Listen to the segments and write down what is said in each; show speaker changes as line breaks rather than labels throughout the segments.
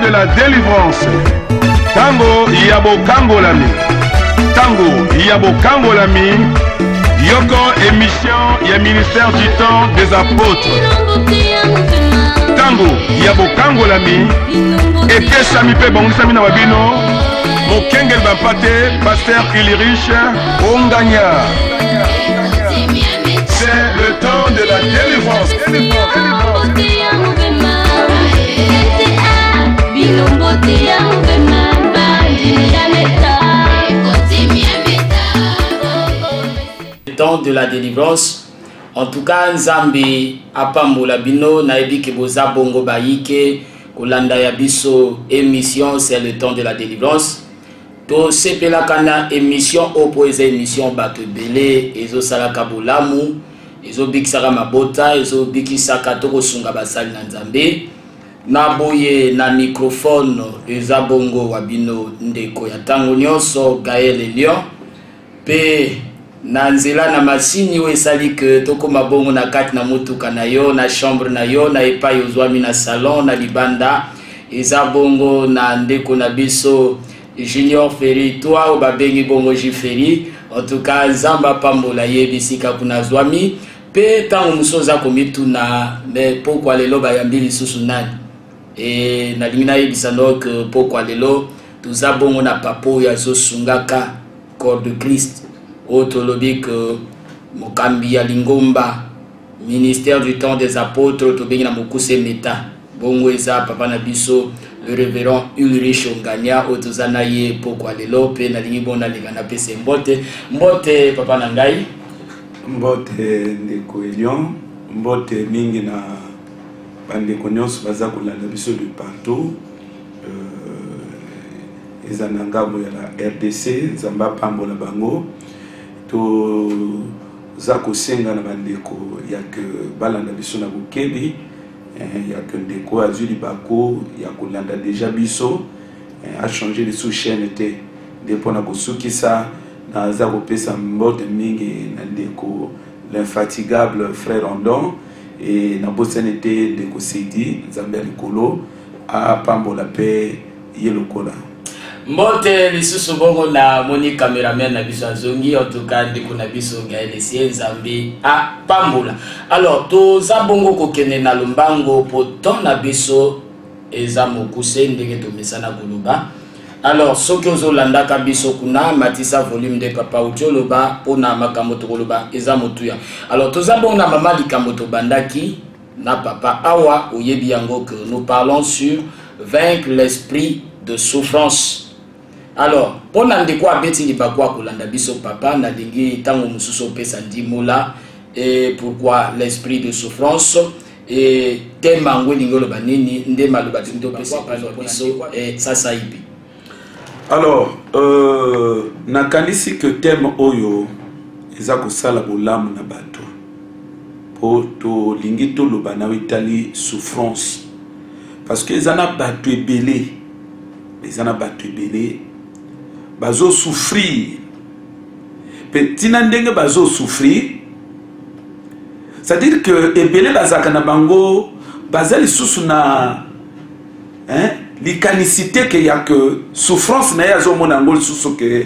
de la délivrance. Tango Yabo Kangolami. Tango Yabo Kangolami. Yoko émission, il y a ministère du temps des apôtres. Tango Yabo Kangolami. Et Keshami Pe Bangusami Nawabino. Mokengel Bapate, Pasteur Ilirich, Onganya. C'est le temps de la délivrance.
Le temps de la délivrance. En tout cas, Nzambi apambola bino naibi ke boza bongo baike kolanda ya biso émission, c'est le temps de la délivrance. To sepela kana émission opposé émission bato belé ezo sala kabulamu ezo bikisaka mabota ezo bikisaka toko sunga basali na Nzambe na boye na microphone eza bongo wabino ndeko ya tango nyonso Gaël Lion pe na nzela na masini we sali ke toko mabongo na kati na mutuka na yo na chambre na yo na epa yozwami na salon na libanda eza bongo na ndeko na biso Junior Ferry, toi ou babengi bongo Jiferi, en tout cas Zamba pambola yebisika kuna zwami pe tango musoza komituna mais pourquoi lelo bayambili susu nani et na limina yebisa donc pourquoi lelo tuza bongo na papo ya zo sungaka corps de Christ autolobi que mokambi ya lingomba ministère du temps des apôtres to bengi na mokuse meta bongo eza papa na biso le révérend Ulrich Onganya otozana ye pourquoi lelo pe na lingi bona lingana pese mbote mbote papa na ngai
mbote ndeko Elion mbote mingi na bandeko nyonso baza kolanda biso de partout eza na ngambo ya la RDC Nzamba pambola bango to za kosenga na bandeko ya ke balanda biso na bokebi ya que ndeko azuli bako ya kolanda déjà biso a changé de sous-chaîne était depuis na kosukisa na za kopesa mbote mingi na ndeko l'infatigable frère Rondon et na bosene était ndeko Sidi Nzambe likolo a pambola pe yelokola
mbote lisusu bongo na moni cameraman na biso azongi en tout cas ndeko na biso Gaël Nzambe a pambola. Alors to za bongo kokene na lumbango poto na biso eza mokuse ndenge to mesana kuluba. Alors soki ozolanda ka biso kuna matisa volume de papa ucholoba pona makambo to kuluba eza motuya. Alors to za bongo na mama likambo to bandaki na papa awa oyebi yango que nous parlons sur vaincre l'esprit de souffrance. Alors, pour ndeko abeti libakwa kolanda biso papa na lingi tango mususo pesa ndimola et pourquoi l'esprit de souffrance et thème ngwe lingolo banini nde maloba tinto pesa biso et sasa ipi.
Alors, nakanisi que thème oyo eza kosala bolamu na bato po to lingi to loba na itali souffrance parce que ezana bato ebele bazo souffrir petina ndenge bazo souffrir c'est-à-dire que ebele bazaka na bango bazali susu na l'icanicité que ya que souffrance na yazo mona ngol susu que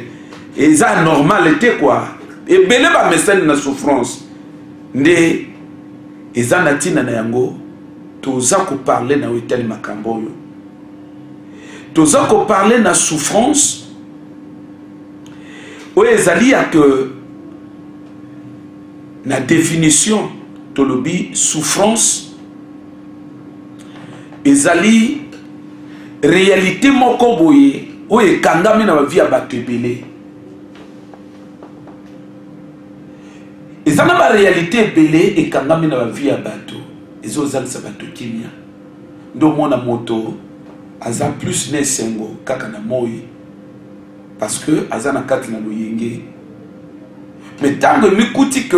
eza normal était quoi ebele ba mesel na souffrance nde eza na tina na yango toza ko parler na wetali makambo yo toza ko parler na souffrance oyo ezali ya que na définition tolobi souffrance ezali réalité moko boye oyo ekangami na bavie ya bato ebele eza na baréalité ebele ekangami na bavie ya bato ezozalisa bato kimia ndo mwana moto aza plus na esengo kaka na moi parce que aza na kati na loyenge mais tango emikuti ke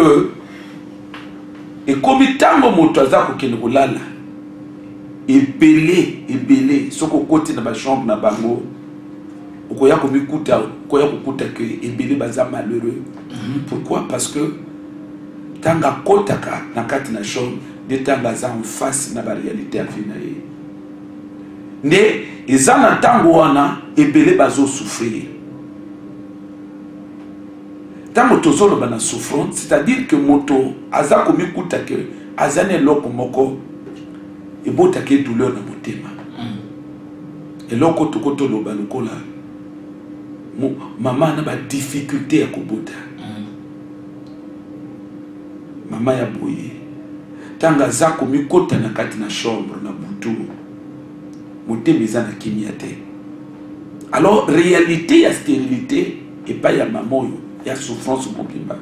ekomi tango moto aza kokende kolala ebele soko okoti na bachambre na bango okoya komikuta ke ebele baza malheureux. Pourquoi? Parce que tango akotaka na kati na chambre de tango aza en face na baréalité ya vie na ye nde eza na ntango wana ebele bazosouffrir. Ntango tozoloba na souffrance, c'est-à-dire que moto aza komikuta ke aza na eloko moko ebotaka douleur na motema. Eloko tokotoloba lokola mama na ba difficulté ya kobota. Mama ya boye tanga aza komikota na kati na chambre na butu motema eza na kimia te. Alors réalité ya stérilité et pas ya maman oyo ya souffrance mobimba.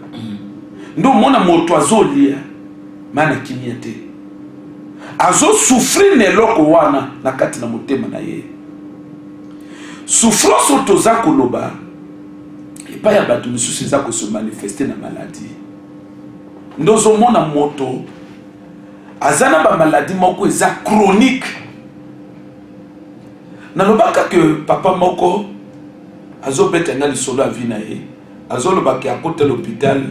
Ndo mona moto azolia mana kimia te. Azo souffrir ne loko wana na kati na motema na ye. Souffrance otoza koloba et pas ya bato misusu eza ko se manifester na maladie. Ndozo mona moto azana ba maladie moko eza chronique. Na lobaka que papa moko azo beta nga lisolo a vina ye. Azo lobaka akote l'hôpital,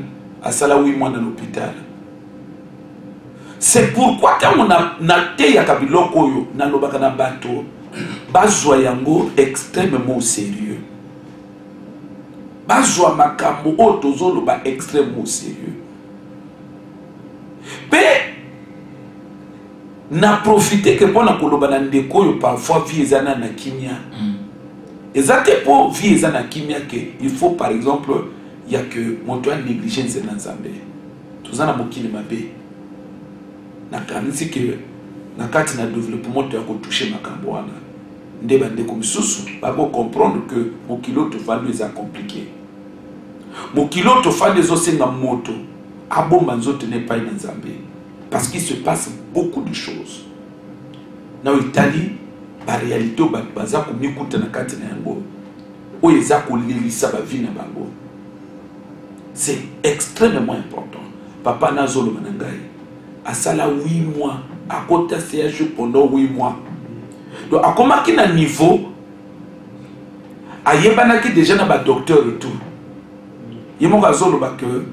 asala 8 mois dans l'hôpital. C'est pourquoi quand on a te ya kabiloko yo na lobaka na bato bazwa yango extrêmement sérieux. Bazwa makambo otozo loba extrêmement sérieux. Pe na profiter que pona koloba na ndeko yo parfois vie ezana na kimia. Ezate po vie ezana kimia que il faut par exemple il y a que monto négligence na nzambe. Tozana mokili mabe. Na kanisi que na kati na développement ya ko toucher makambo wana. Nde bande comme susu ba ko comprendre que mokilo to fandi eza compliqué. Mokilo to fandi zo senga moto. Abomba nzote ne pas na nzambe. Parce qu'il se passe beaucoup de choses. Na Italie, la réalité au baza ko mikuta na kati na yango. O eza ko lelisa ba vie na bango. C'est extrêmement important. Papa nazolo manangai. Asala 8 mois à côté CH pendant 8 mois. Donc à comment qui na niveau ayebana ki déjà na ba docteur et tout. Yemo kazolo ba que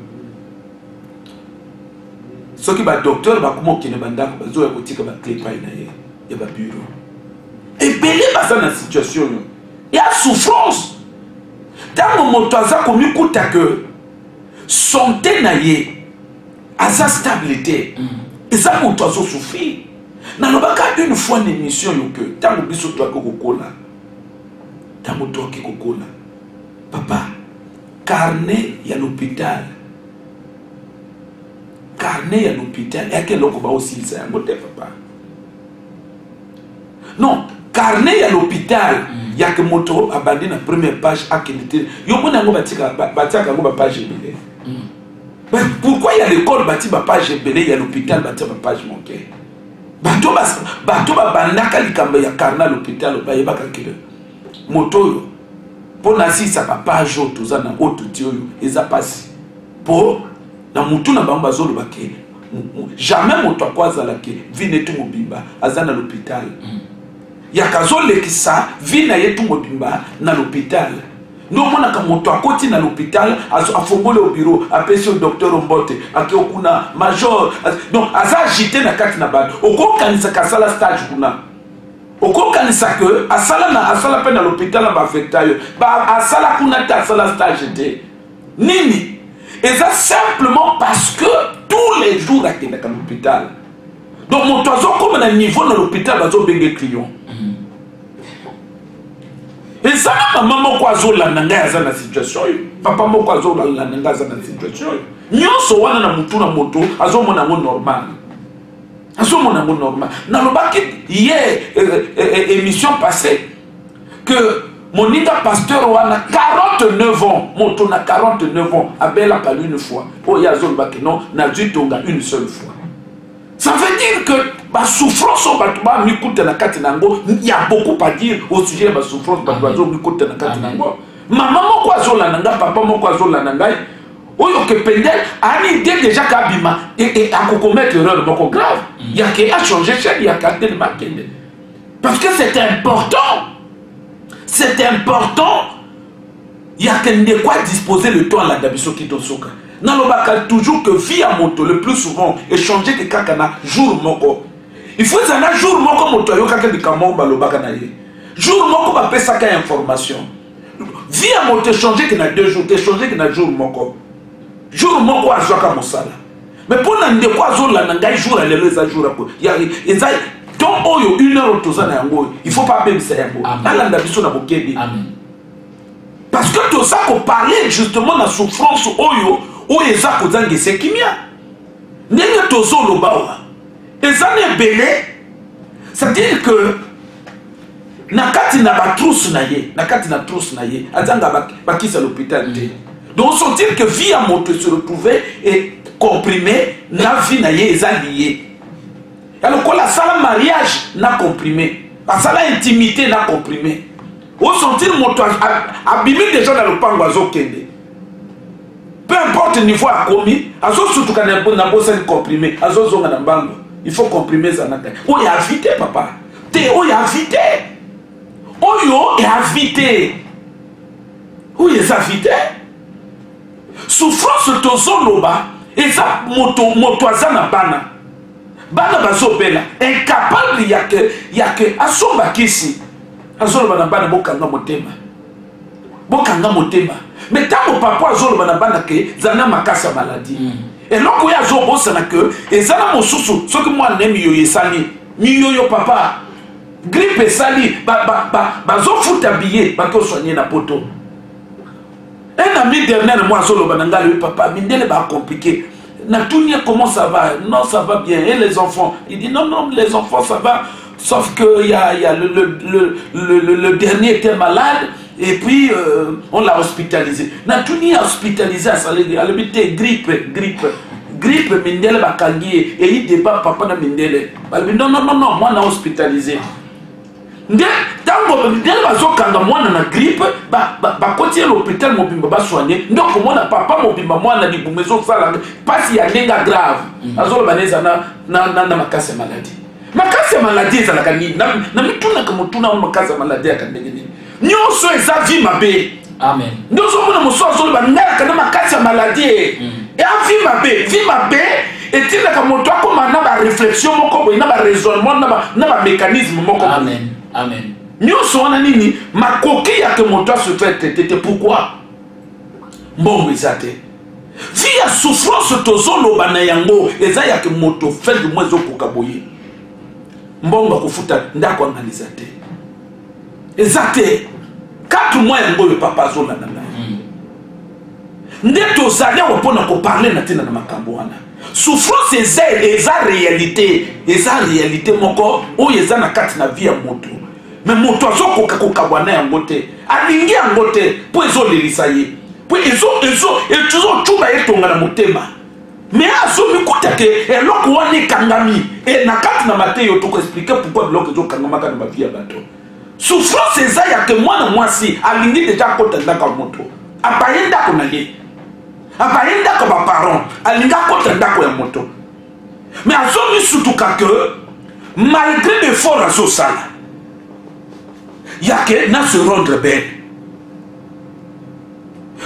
ce qui va docteur va comment qui ne banda ba zo ya kotika ba clé pa na ye ya ba bureau. Et belé ba ça na situation. Il y a souffrance. Dans mon moto aza komi kuta que santé na ye asa stabilité. Et ça moto azo souffrir. Na lobaka une fois une émission yo que tant biso to akokola. Tant moto akokola. Papa, carnet ya l'hôpital. Carnet à l'hôpital, et à quel loco va aussi ça un papa. Non, carnet à l'hôpital, il y a que moto abandonné la première page à qualité. Yo pona ngo batika page belé. Pourquoi il y a l'école bati ba page belé, il y a l'hôpital bati ba page manquée. Bato ba bandaka likamba ya carnet à l'hôpital ba yeba ka kile. Moto yo pona si ça ba page auto za na auto tio yo eza pasi. Pour na mutu na bamba zolo bake jamais moto akwaza lake vine tu mobimba azana l'hôpital ya kazole kisa vina yetu mobimba na l'hôpital no mona ka moto akoti na l'hôpital afongole au bureau apesi au docteur Ombote ake okuna major donc aza agité na kati na bato okokanisa kasala stage kuna okokanisa que asala pe na l'hôpital ba affectayo ba asala kuna ta asala stage te nini. Et ça simplement parce que tous les jours à l'hôpital. Donc mon oiseau comme un niveau dans l'hôpital va bien client. Et ça maman oiseau la nanga dans la situation. Papa mon oiseau la nanga dans la situation. Nyonso wana na mutu na moto azo mona ngo normal. Azo mona ngo normal. Na lobaki hier émission passée que mon ida pasteur wana 49 ans, mon ton a 49 ans, Abel a parlé une fois. Oh yazol baki non, n'a dû tonga une seule fois. Ça veut dire que ma souffrance au batouba mikoute na katinango, il y a beaucoup à dire au sujet de ma souffrance batouba mikoute na katinango. Maman mon quoi la nanga, papa mon quoi la nanga. Oh yo que pendel, ani idée déjà kabima et à commettre erreur beaucoup grave. Il y a qu'à changer chaîne, il y a qu'à le marquer. Parce que c'est important. C'est important. Il y a de quoi disposer le temps à la dabiso qui tosoka. Nalobaka toujours que vie à moto le plus souvent échanger que kakana jour moko. Il faut un jour moko moto yo kaka de kamon balobaka na ye. jour moko bapesaka information vie ya moto échanger que na 2 jours échanger que na jour moko azwaka mosala mais mpona ndeko azolanda ngai jour alelo eza jour apo eza donc oyo 1 heure toza na yango il faut pas bebisa yango alanda biso na bokebi parce que toza koparler justement na souffrance oyo eza kozanga esekimia ndenge tozoloba awa eza na ebele c'est-à-dire que na kati na batrousse na ye azanga bakisa l'hôpital te donc sentir que vie à moto se retrouver et comprimé na vie na ye eza lié alors quand la salle mariage na comprimé la salle intimité na comprimé au sentir moto abimi déjà dans le pango azokende peu importe niveau a commis azo surtout quand na bossa comprimé azo zonga na mbango il faut comprimer zanaka o ya vite papa te o ya vite oyo est invité. Où est invité? Souffrance tozoloba et ça moto azana bana bazobela incapable yake asomba kisi azoloba na bana bokanga motema mais tango papa azoloba na bana ke zana makasa maladie et loko ya zobosa na ke ezana mosusu soki mwana nemi yo yesani miyo papa grippe sali bazofuta billet soigner na poto un ami dernier moi solo bananga lui papa mindele ba compliqué na tout comment ça va non ça va bien et les enfants il dit non les enfants ça va sauf que il y a le dernier était malade et puis on l'a hospitalisé na tout hospitalisé à l'hôpital grippe mindele ba kangi et il débat papa na mindele non moi na hospitalisé nde tango ndele bazokanga mwana na grippe bakoti ya l'hôpital mobimba basoigner ndoko mwana papa mobimba mwana libumezo sala pasi ya lenga grave azolo baneza na makasi maladie ezalaka nini na mituna ka mutuna na makasi maladie akandenge nini nyonso eza vie mabe amen ndozo mona moso azolo banaya kana makasi maladie et vie mabe etilaka moto akoma na ba réflexion moko boye na ba raisonnement na ba mécanisme moko amen amen nyonso wana nini makoki ya ke moto se fait tete pourquoi mbongo ezate vie ya souffrance tozoloba na yango eza ya ke moto fait du moins okoka boye mbongo akufuta ndako analyse te ezate 4 mois yango le papa zolanda na nde tozali opona ko parler na tina na makambo wana souffrance eza réalité moko oyo eza na kati na vie ya moto mais moto azokoka kokabwana yango te alingi yango te po ezolelisa ye po ezotuba etonga na motema mais azomikuta ke eloko wana ekangami e na kati na mateyo tokoexplike pourquoi biloko ezokangamaka na bavie ya bato souffrance eza ya ke mwana mwasi alingi deja akota ndako ya moto abaye ndako na ye abaye ndako baparent alinga akota ndako ya moto mais azomisutuka ke malgré l'effort azosala yake na se rendre belle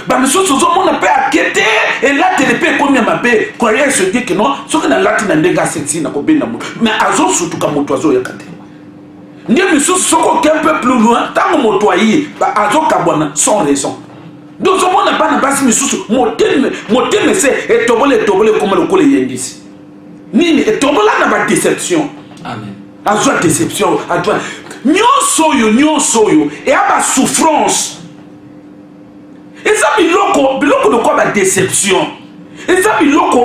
bamisusu ozomona mpe akete elatele mpe ekomi ya mabe croyant se dit que non soki nalati na ndenge asexi na kobenda moto mais azosutuka moto azoyaka te nde misusu soki oke un peu plus loin ntango moto aye azokabwana sans raison donc ozomona bana basi misusu moteme se etobole koma lokola eyendisi nini etobola na badéception amen azwa déception atwa nyonso oyo eya basouffrance eza biloko lokwa badéception eza biloko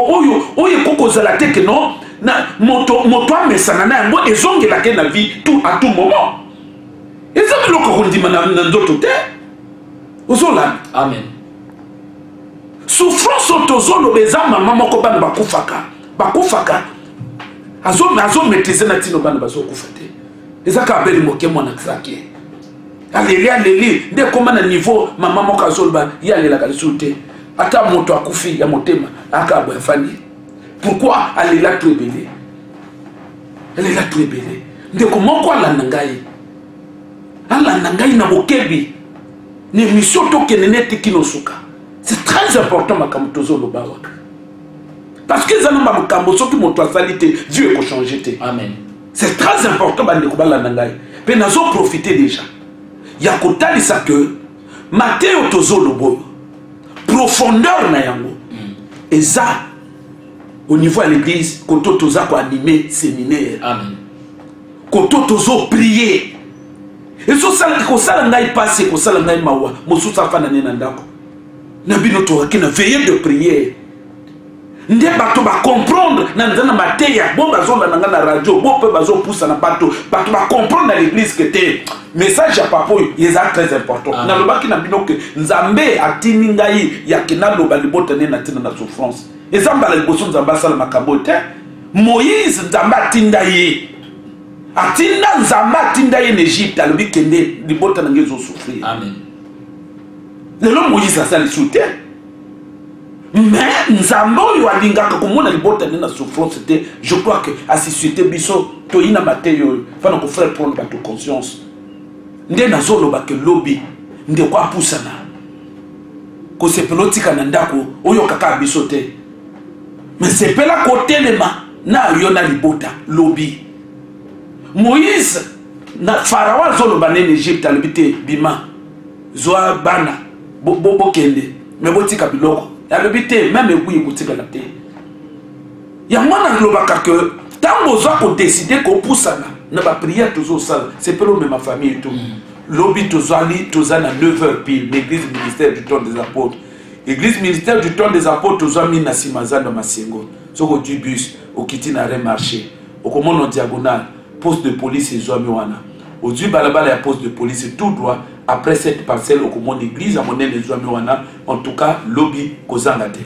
oyo ekokozala te ke non moto amesana na yango ezongelaka na vie à tout moment eza biloko kondima na nzoto te ozolanda amen souffrance oyo tozoloba eza mama moko bana bakufaka azomaîtrise na tino bana bazokufa te eza kaka beli moke mwana zake aleli nde koma na niveau mama moko azoloba ye alelaka lisusu te ata moto akufi ya motema akabwa efani pourquoi alela to ebele ndeko moko alanda ngai na bokebi ni émission tokende neti kinosuka c'est très important makambo tozoloba waka parce que ezana makambo soki moto asali te vie ekochanger te amen c'est très important bandeko balanda ngai mpe nazoprofite déjà ya kotalisa que Matteo tozolobo profondeur na yango eza au niveau de l'église koto toza ko animer séminaire.
Amen.
Koto tozo prier. Et so sala ko sala ngai passer ko sala ngai mawa mosusa fana nena ndako. Na bino to ki na veiller de prière. Nde bato ba comprendre na nzana mateya bon bazola na na radio bon pe bazo poussa na bato ba comprendre à l'église que te message ya papa il est très important. Na lobaki na bino que nzambe atini ngai ya kina loba libota ne na tina na souffrance. Ezamba la liboso nzamba sala makambo te. Moïse nzamba tinda ye. Atinda nzamba tinda ye en Égypte alobi kende libota na ngezo souffrir.
Amen.
Lelo Moïse asali soutien. Mais nzambe oyo alingaka komona libota na souffrance te. Je crois que à société biso to ina mateyo fana ko frère prendre bato conscience. Nde nazoloba ke lobby nde kwa pusana. Ko sepelotika na ndako oyo kaka biso te. Mais c'est pas la côté na yona libota lobby. Moïse na Pharaon zoloba na Égypte alobite bima zoa bana bobo kende mais botika biloko alobite même ekuyi kotika na te. Ya mwana lobaka que tango zo ko décider ko pusana na ba prière toujours ça c'est pas le même famille et tout. Lobby tozali tozana 9h pile l'église ministère du temps des apôtres. Église ministère du temps des apôtres tozami na simazana masengo. Soko du bus au kiti na remarché. Au commande diagonale poste de police et Zouamiwana. Au du balabala ya poste de police tout droit après cette parcelle au commande d'église à monnaie de Zouamiwana. En tout cas lobby kozangate.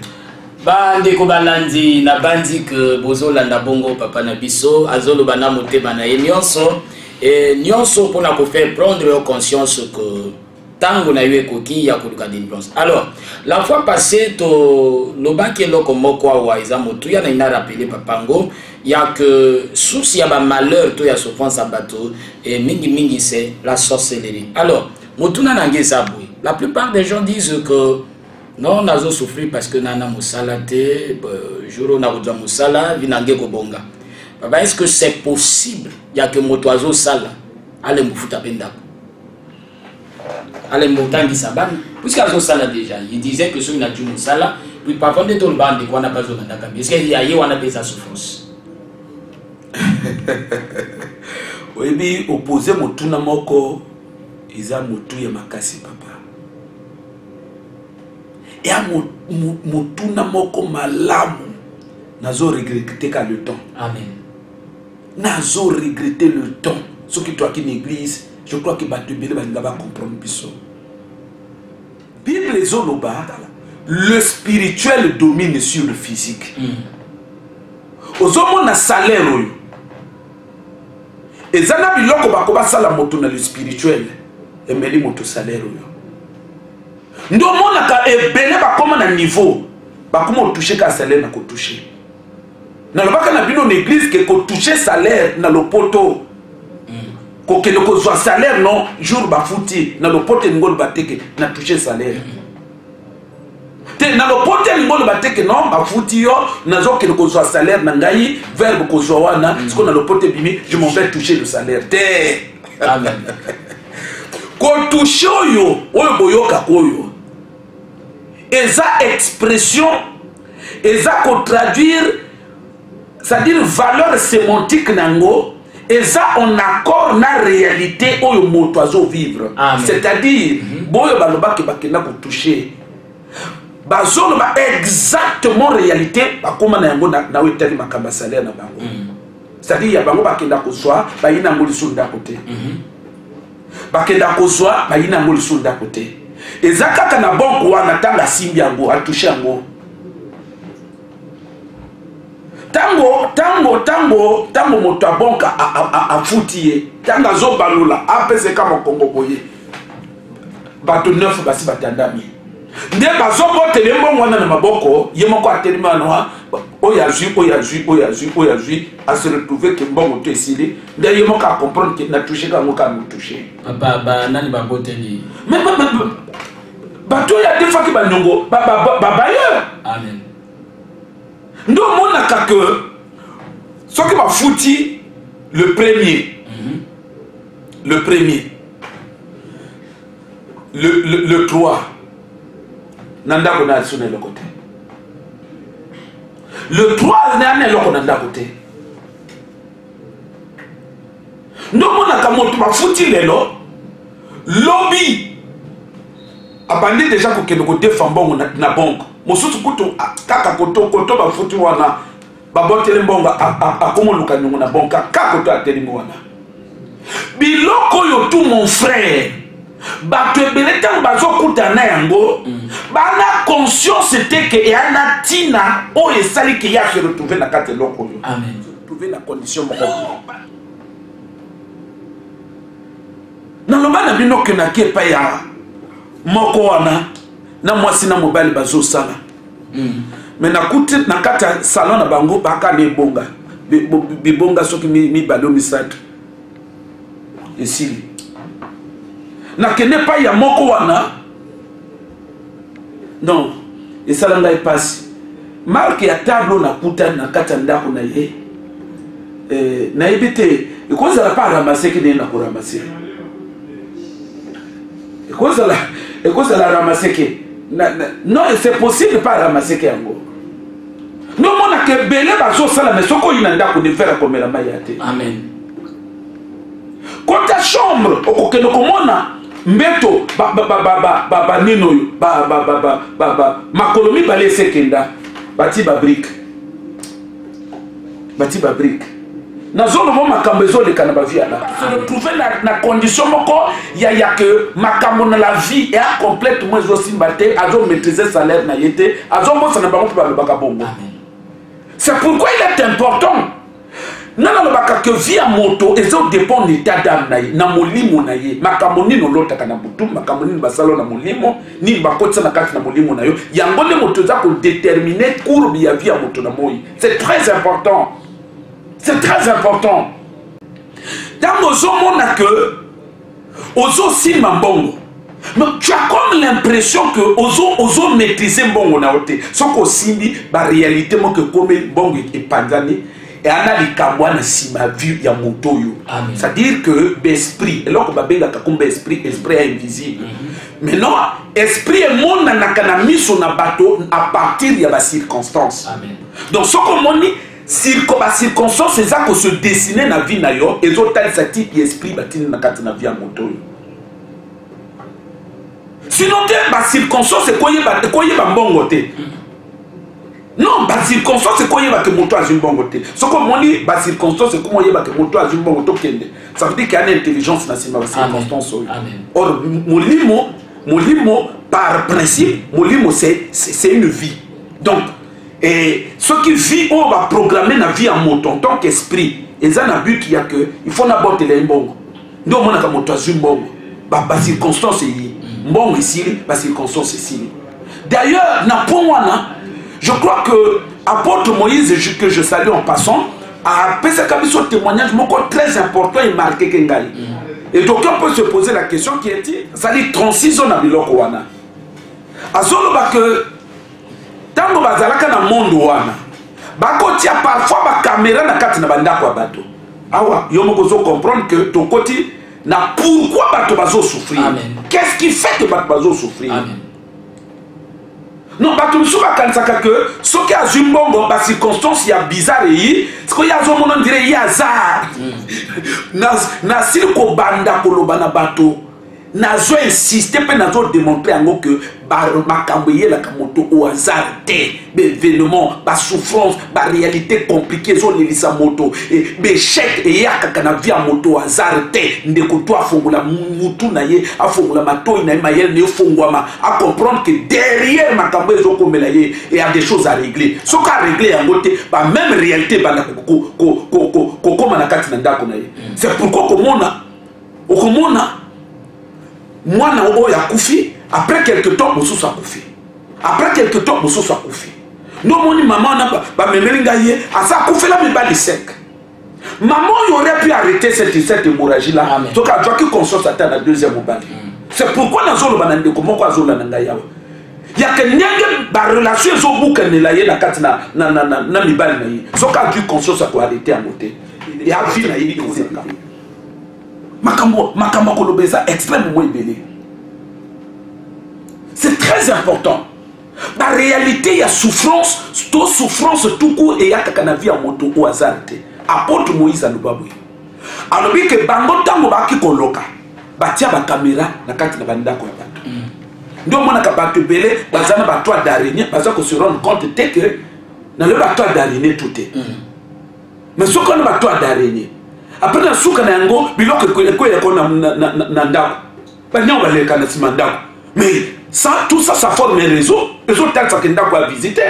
Bande ko balandi na bandi que bozolanda bongo papa na biso azolo bana motema na nyonso et nyonso pour na ko faire prendre conscience que tango na yue koki ya koluka délivrance. Alors la fois passée to lobaki loko moko wa iza motu ya na ina rappeler papango ya que souci ya ba malheur to ya souffrance à bateau et mingi c'est la sorcellerie. Alors motuna na ngeza boy. La plupart des gens disent que non nazo souffrir parce que nana musala te juro na kodwa musala vinange ko bonga. Baba est-ce que c'est possible ya que moto azo sala ale mufuta pendako. Ale motangi sabana puisque azo sala déjà il disait que celui na du musala puis parfois de ton bande quoi n'a pas besoin d'aka parce qu'il y a wana pesa souffrance.
Oui bi opposé motuna moko iza motu ya makasi papa. Et à motuna moko malamu nazo regretter ka le temps.
Amen.
Nazo regretter le temps. Ce qui toi qui une église, je crois que batu bele ba va comprendre biso. Bible zoloba le spirituel domine sur le physique. Ozomo na salaire oyo. Ezana biloko bakoba sala moto na le spirituel. Emeli moto salaire oyo. Ndo mona ka ebele bakoma na niveau bakoma toucher ka salaire na ko toucher na lobaka na bino na église ke ko toucher salaire na lopoto ko ke ko zo salaire non jour ba futi na lopoto ngol bateke na toucher salaire te na lopoto ngol bateke non ba futi yo na zo ke ko zo salaire na ngai verbe ko zo wana parce na lopoto bimi je m'en vais toucher le salaire te
Amen.
Ko toucher yo oyo boyoka koyo eza expression eza ko traduire c'est-à-dire valeur sémantique nango eza en accord na réalité oyo moto azo vivre. C'est-à-dire boyo balobaki bakenda ko toucher bazolo ba exactement réalité bakoma na yango na wetali makamba salaire na bango. C'est-à-dire ya bango bakenda ko soa ba yina ngoli sunda côté bakenda ko soa ba yina ngoli sunda côté ezakaka na banko wana tanga simbi yango atouche yango tango moto abonka afutie tanga zo balula apese kama kongo boye bato neuf basi batandami nde bazo botele mbongo wana na maboko ye moko atelema na oya zui a se retrouver que mbongo to esili nde ye moko a comprendre que na toucher kango ka mo toucher
Papa nani ba boteli
mais bato ya defa ki banongo babayeur.
Amen.
Ndo monaka que ce qui va fouti le premier le 3 nanda ko na sone le côté le 3 na le ko nanda côté ndoko na kamoto bafuti lelo lobby abandi déjà ko kendo ko défendre na banque mosusu kutu kaka koto bafuti wana babotele mbonga akomoluka nyongo na banque kaka koto ateli wana biloko yo tout mon frère bato ebele ntango bazokutana yango bana conscience te ke eyana tina oyo esali ke ya se retrouver na kati eloko oyo retrouver na condition moko naloba na bino ke naki epai ya moko wana na mwasi na mobali bazosala me nakuti na kati ya salon na bango bakana ebonga bibonga soki mibale o misato esili nakende epai ya moko wana non esala ngai pasi marke ya tableau nakuta na kati ya ndako na ye nayebi te ekozala pa ramaseki nde nakoramaseki ekozala ramaseki non c'est possible pas ramaseki yango nomona ke ebele bazosala me soki oyi na ndako ne fera komela mai ya te
amen
kota chambre okokende komona mbeto banini oyo makolo mibale esekenda bati babrike nazoloba makambo ezoleka na bavie ala se retrouve na condition moko ya ke makambo na la vie ea complètement ezosimba te azomaîtriser salaire na ye te azombosana bango mpe balobaka bongo c'est pourquoi il est important nana lobaka ke vie ya moto ezodépend na état d'âme na ye na molimo na ye makambo nini olotaka na butu makambo nini basalo na molimo nini bakotisa na kati na molimo na yo yango nde moto eza kodétermine courbe ya vie ya moto na moi c'est très important. C'est très important. Dans nos hommes, on a que ozo silma mbongo. Mais tu as comme l'impression que ozo maîtriser mbongo na ote. Sans qu'on simbi ba réalité mo que comme mbongo est pandani et ana likabwa na sima vie ya moto yo. C'est-à-dire que l'esprit, et là qu'on va bien comme esprit est invisible. Mais non, esprit est mon nakana miso na bateau à partir de la circonstance. Amen. Donc ce qu'on dit circonstance c'est ça qu'on se dessiner na vie na yo et autres ça type esprit batine na kati na vie à moto sinon te ba circonstance c'est quoi yeba mbongo te non ba circonstance c'est quoi yeba que moto a mbongo te ce qu'on moni ba circonstance c'est comment yeba que moto a mbongo to kende ça veut dire qu'il y a une intelligence na sima ba circonstance or molimo par principe molimo c'est une vie donc et ce qui vit on va programmer la vie en moto en tant qu'esprit et ça n'a but qu'il y a que il faut n'aborder les mbongo nous on a comme moto azul mbongo ba circonstance yi mbongo ici ba circonstance ici d'ailleurs na pongwana je crois que apôtre Moïse que je salue en passant a fait ce témoignage très important et marqué kengai et donc on peut se poser la question qui est ça dit 36 ans na biloko wana azolo ba que tango bazalaka na monde wana bakotia parfois ba caméra na kati na bandako ya bato awa yo moko zo comprendre que ton côté na pourquoi bato bazo souffrir qu'est-ce qui fait que bato bazo souffrir non bato musu bakanisaka que soki azwi mbongo ba circonstance ya bizarre yi siko ya zo mona ndire ya hasard na sili ko banda koloba na bato nazo insister pe nazo démontrer yango que makambo yelaka moto au hasard te événement ba souffrance ba réalité compliquée zo lelisa moto et échec et yakaka na vie moto au hasard te ndeko to afongola mutu na ye afongola matoi na mayel ne fongwama à comprendre que derrière makambo ezo komela ye il y a des choses à régler ce qu'a régler yango te ba même réalité ba na ko koma na kati na ndako na ye c'est pourquoi okomona mwana oyo akufi après quelque temps mosusu akufi après quelque temps mosusu akufi ndomoni maman na ba memelinga ye asa akufela mibali sec maman aurait pu arrêter cette hémorragie là donc a doit que conscience atteindre la deuxième mobile c'est pourquoi nazolo banande ko moko azola na ngai yawa ya que ndenge ba relation zo bukanela ye na kati na mibali na ye donc a dû conscience à arrêter en côté et a vie na ye ko zeka makambo kolobeza extrêmement ebele très important. La réalité, il y a souffrance, tout court, et il y a quelqu'un qui a moto au hasard. Apôtre Moïse à Lubaboué. Alors, que bango tango baki koloka, batia ba caméra na kati na bandako ya bato. Ndio mona ka bato belé, bazana bato d'araignée, baza ko se rendre compte que na le bato d'araignée tout est. Mais ce qu'on a bato d'araignée. Après na suka na yango biloko ko na ndako. Ba nyawo ba leka na sima ndako. Mais ça, tout ça, ça forme un réseau. Les autres textes qui n'ont pas visiter.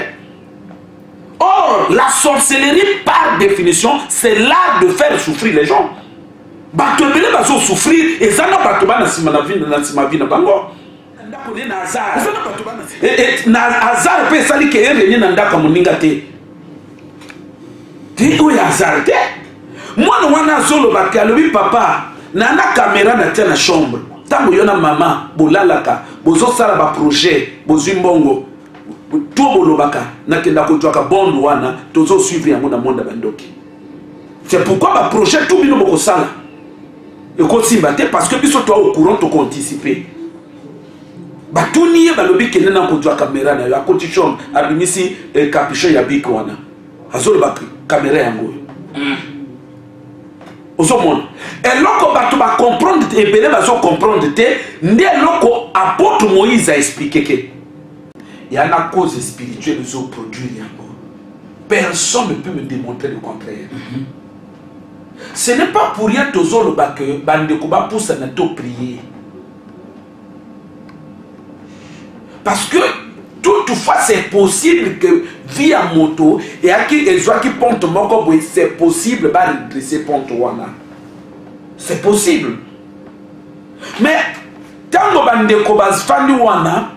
Or, la sorcellerie, par définition, c'est l'art de faire souffrir les gens. Bato belé bazo souffrir et ça n'a pas tout bas na sima vie na bango. Et na hasard peut sali que rien na ndaka moninga te. Ti o ya hasard te. Moi no wana zolo bakalobi papa na na caméra na tena chambre. Tango yona mama bolalaka bozo sala ba projet bozu mbongo to bolobaka nakenda ko twaka bondo wana tozo suivre yango na monde bandoki. C'est pourquoi ba projet tout bino boko sala et ko simbate parce que biso toi au courant to anticiper ba tuni ba lobi kene na ko twaka caméra na yo akoti chambre abimisi capuchon ya biko wana azolo ba caméra yango. Et lorsque tu vas comprendre, et bien tu vas comprendre, lorsque l'apôtre Moïse a expliqué que il y a une cause spirituelle qui produit. Personne ne peut me démontrer le contraire. Ce n'est pas pour rien que Bandekuba pousse à nous prier. Parce que toutefois c'est possible que via moto et à qui les gens qui pontent moko c'est possible de redresser ponto wana. C'est possible. Mais tant que bandeko bazfandi wana